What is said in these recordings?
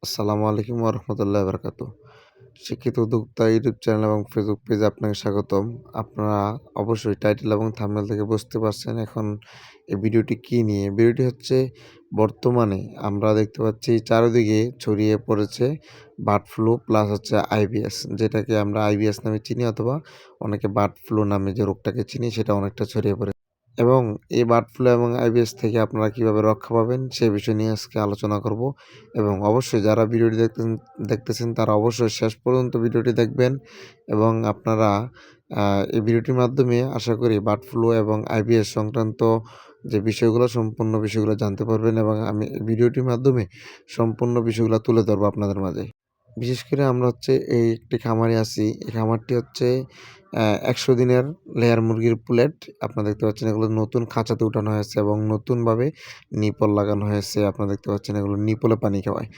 আসসালামু আলাইকুম ওয়া রাহমাতুল্লাহি ওয়া বারাকাতুহু। শিক্ষিত উদ্যোক্তা ইউটিউব চ্যানেল এবং ফেসবুক পেজে আপনাকে স্বাগতম। আপনারা অবশ্যই টাইটেল এবং থাম্বনেল থেকে বুঝতে পারছেন এখন এই ভিডিওটি কী নিয়ে। ভিডিওটি হচ্ছে বর্তমানে আমরা দেখতে পাচ্ছি চারিদিকে ছড়িয়ে পড়েছে বার্ড ফ্লু প্লাস হচ্ছে আইবিএস, যেটাকে আমরা আইবিএস নামে চিনি অথবা অনেকে বার্ড ফ্লু নামে যে রোগটাকে চিনি সেটা অনেকটা ছড়িয়ে পড়েছে। এবং এই বার্ড ফ্লু এবং আইবিএস থেকে আপনারা কীভাবে রক্ষা পাবেন সে বিষয় নিয়ে আজকে আলোচনা করব। এবং অবশ্যই যারা ভিডিওটি দেখতেছেন তারা অবশ্যই শেষ পর্যন্ত ভিডিওটি দেখবেন এবং আপনারা এই ভিডিওটির মাধ্যমে আশা করি বার্ড ফ্লু এবং আইবিএস সংক্রান্ত যে বিষয়গুলো সম্পূর্ণ বিষয়গুলো জানতে পারবেন এবং আমি এই ভিডিওটির মাধ্যমে সম্পূর্ণ বিষয়গুলো তুলে ধরবো আপনাদের মাঝে। বিশেষ করে আমরা হচ্ছে এই একটি খামারে আছি। এই খামারটি হচ্ছে ১০০ দিনের লেয়ার মুরগির পুলেট। আপনারা দেখতে পাচ্ছেন এগুলো নতুন খাঁচাতে উঠানো হয়েছে এবং নতুনভাবে নিপল লাগানো হয়েছে। আপনারা দেখতে পাচ্ছেন এগুলো নিপলে পানি খাওয়ায়।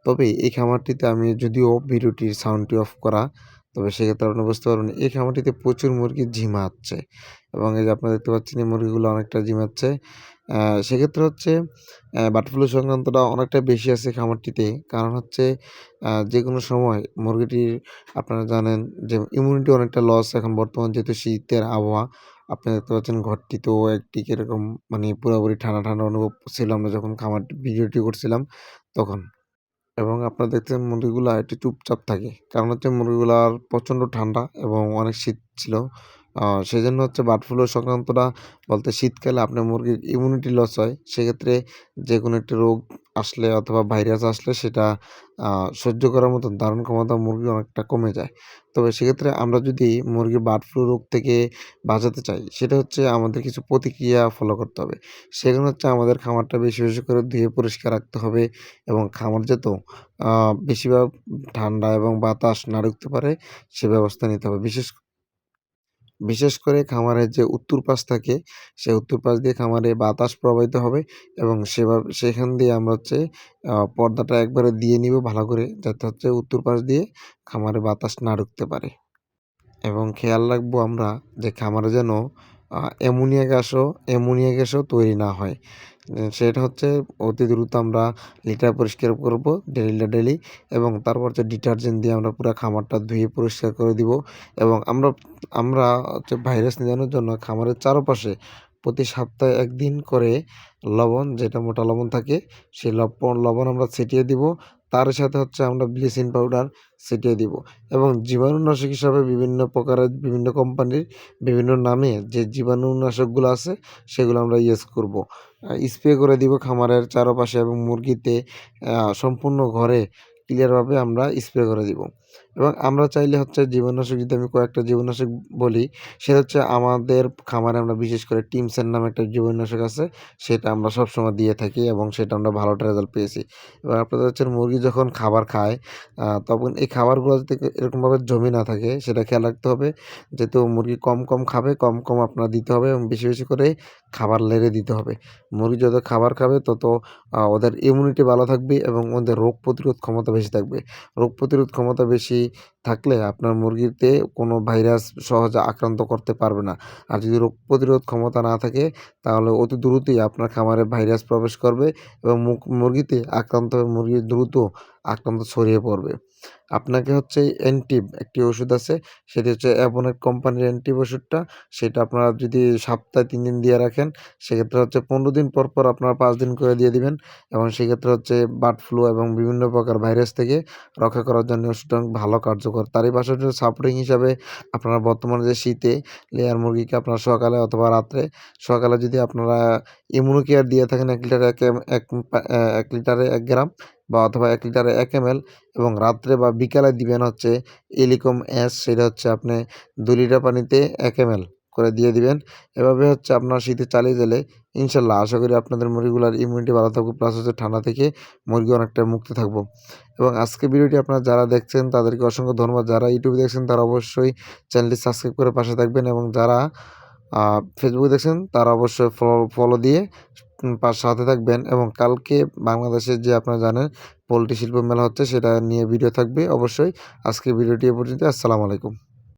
তবে এই খামারটিতে আমি যদিও ভিডিওটির সাউন্ডটি অফ করা, তবে সেক্ষেত্রে আপনি বুঝতে পারবেন এই খামারটিতে প্রচুর মুরগি ঝিমাচ্ছে এবং এই যে আপনারা দেখতে পাচ্ছেন এই মুরগিগুলো অনেকটা ঝিমাচ্ছে। সেক্ষেত্রে হচ্ছে বার্ড ফ্লু সংক্রান্তটা অনেকটা বেশি আছে খামারটিতে। কারণ হচ্ছে যেকোনো সময় মুরগিটির আপনারা জানেন যে ইমিউনিটি অনেকটা লস এখন বর্তমান যেহেতু শীতের আবহাওয়া। আপনি দেখতে পাচ্ছেন ঘরটিতেও একটি কিরকম মানে পুরাপুরি ঠান্ডা, ঠান্ডা অনুভব ছিল আমরা যখন খামারটি ভিডিওটি করছিলাম তখন। এবং আপনারা দেখতেছেন মুরগিগুলা একটু চুপচাপ থাকে। কারণ হচ্ছে মুরগিগুলার প্রচণ্ড ঠান্ডা এবং অনেক শীত ছিল। সেজন্য হচ্ছে বার্ড ফ্লু সংক্রান্তটা বলতে শীতকালে আপনার মুরগির ইমিউনিটি লস হয়। সেক্ষেত্রে যেকোনো একটি রোগ আসলে অথবা ভাইরাস আসলে সেটা আ সহ্য করার মতন ধারণ ক্ষমতা মুরগির অনেকটা কমে যায়। তবে সেক্ষেত্রে আমরা যদি মুরগির বার্ড ফ্লু রোগ থেকে বাঁচাতে চাই, সেটা হচ্ছে আমাদের কিছু প্রতিক্রিয়া ফলো করতে হবে। সেগুলো হচ্ছে আমাদের খামারটা বেশি, বেশি করে ধুয়ে পরিষ্কার রাখতে হবে এবং খামার যাতে আ বেশিরভাগ ঠান্ডা এবং বাতাস না ঢুকতে পারে সে ব্যবস্থা নিতে হবে। বিশেষ বিশেষ করে খামারের যে উত্তর পাশ থাকে, সে উত্তর পাশ দিয়ে খামারে বাতাস প্রবাহিত হবে এবং সেখান দিয়ে আমরা হচ্ছে পর্দাটা একবারে দিয়ে নিব ভালো করে, যাতে হচ্ছে উত্তর পাশ দিয়ে খামারে বাতাস না ঢুকতে পারে। এবং খেয়াল রাখবো আমরা যে খামারে যেন আ অ্যামোনিয়া গ্যাসও তৈরি না হয়। সেটা হচ্ছে অতি দ্রুত আমরা লিটার পরিষ্কার করব ডেইলি এবং তারপর হচ্ছে ডিটারজেন্ট দিয়ে আমরা পুরা খামারটা ধুয়ে পরিষ্কার করে দিব এবং আমরা আমরা হচ্ছে ভাইরাস নিধনের জন্য খামারের চারপাশে প্রতি সপ্তাহে ১ দিন করে লবণ, যেটা মোটা লবণ থাকে, সেই লবণ আমরা ছিটিয়ে দিব। তার সাথে হচ্ছে আমরা ব্লিচিং পাউডার ছিটিয়ে দিব এবং জীবাণুনাশক হিসাবে বিভিন্ন প্রকারের বিভিন্ন কোম্পানির বিভিন্ন নামে যে জীবাণুনাশকগুলো আছে সেগুলো আমরা ইউজ করব। স্প্রে করে দিব খামারের চারপাশে এবং মুরগিতে সম্পূর্ণ ঘরে ক্লিয়ারভাবে আমরা স্প্রে করে দিব। এবং আমরা চাইলে হচ্ছে জীবাণুনাশক, যদি আমি কয়েকটা জীবাণুনাশক বলি, সেটা হচ্ছে আমাদের খামারে আমরা বিশেষ করে টিমসেন নামে একটা জীবাণুনাশক আছে, সেটা আমরা সবসময় দিয়ে থাকি এবং সেটা আমরা ভালো একটা রেজাল্ট পেয়েছি। এবার আপনাদের হচ্ছে মুরগি যখন খাবার খায় তখন এই খাবারগুলো যাতে এরকমভাবে জমে না থাকে সেটা খেয়াল রাখতে হবে। যেহেতু মুরগি কম, কম খাবে, কম, কম আপনার দিতে হবে এবং বেশি, বেশি করে খাবার লেড়ে দিতে হবে। মুরগি যত খাবার খাবে তত ওদের ইমিউনিটি ভালো থাকবে এবং ওদের রোগ প্রতিরোধ ক্ষমতা বেশি থাকবে। রোগ প্রতিরোধ ক্ষমতা বেশি থাকলে আপনার মুরগিতে কোনো ভাইরাস সহজে আক্রান্ত করতে পারবে না। আর যদি রোগ প্রতিরোধ ক্ষমতা না থাকে তাহলে অতি দ্রুতই আপনার খামারে ভাইরাস প্রবেশ করবে এবং মুরগিতে আক্রান্ত হয়ে মুরগি দ্রুত আক্রান্ত ছড়িয়ে পড়বে। আপনাকে হচ্ছে অ্যান্টিব একটি ওষুধ আছে, সেটি হচ্ছে অ্যাভনেট কোম্পানির অ্যান্টিব ওষুধটা। সেটা আপনারা যদি সপ্তাহে ৩ দিন দিয়ে রাখেন, সেক্ষেত্রে হচ্ছে ১৫ দিন পর, পর আপনারা ৫ দিন করে দিয়ে দিবেন এবং সেক্ষেত্রে হচ্ছে বার্ড ফ্লু এবং বিভিন্ন প্রকার ভাইরাস থেকে রক্ষা করার জন্য ওষুধটা অনেক ভালো কার্যকর। তারই পাশাপাশি সাপোর্টিং হিসাবে আপনারা বর্তমানে যে শীতে লেয়ার মুরগিকে আপনারা সকালে অথবা রাত্রে, সকালে যদি আপনারা ইমিউনো কেয়ার দিয়ে থাকেন ১ লিটারে ১ লিটারে ১ গ্রাম বা অথবা ১ লিটারে ১ এমএল এবং রাত্রে বা বিকালে দিবেন হচ্ছে এলিকম এস, সেটা হচ্ছে আপনি ২ লিটার পানিতে ১ এমএল করে দিয়ে দিবেন। এভাবে হচ্ছে আপনার শীতে চালিয়ে গেলে ইনশাল্লাহ আশা করি আপনাদের মুরগিগুলার ইমিউনিটি ভালো থাকবে প্লাস হচ্ছে ঠান্ডা থেকে মুরগি অনেকটা মুক্ত থাকবো। এবং আজকের ভিডিওটি আপনারা যারা দেখছেন তাদেরকে অসংখ্য ধন্যবাদ। যারা ইউটিউবে দেখছেন তারা অবশ্যই চ্যানেলটি সাবস্ক্রাইব করে পাশে থাকবেন এবং যারা ফেসবুকে দেখছেন তারা অবশ্যই ফলো দিয়ে সাথে থাকবেন এবং কালকে বাংলাদেশের যে আপনারা জানেন পোল্ট্রি শিল্প মেলা হচ্ছে সেটা নিয়ে ভিডিও থাকবে অবশ্যই। আজকের ভিডিওটি এ পর্যন্ত। আসসালামু আলাইকুম।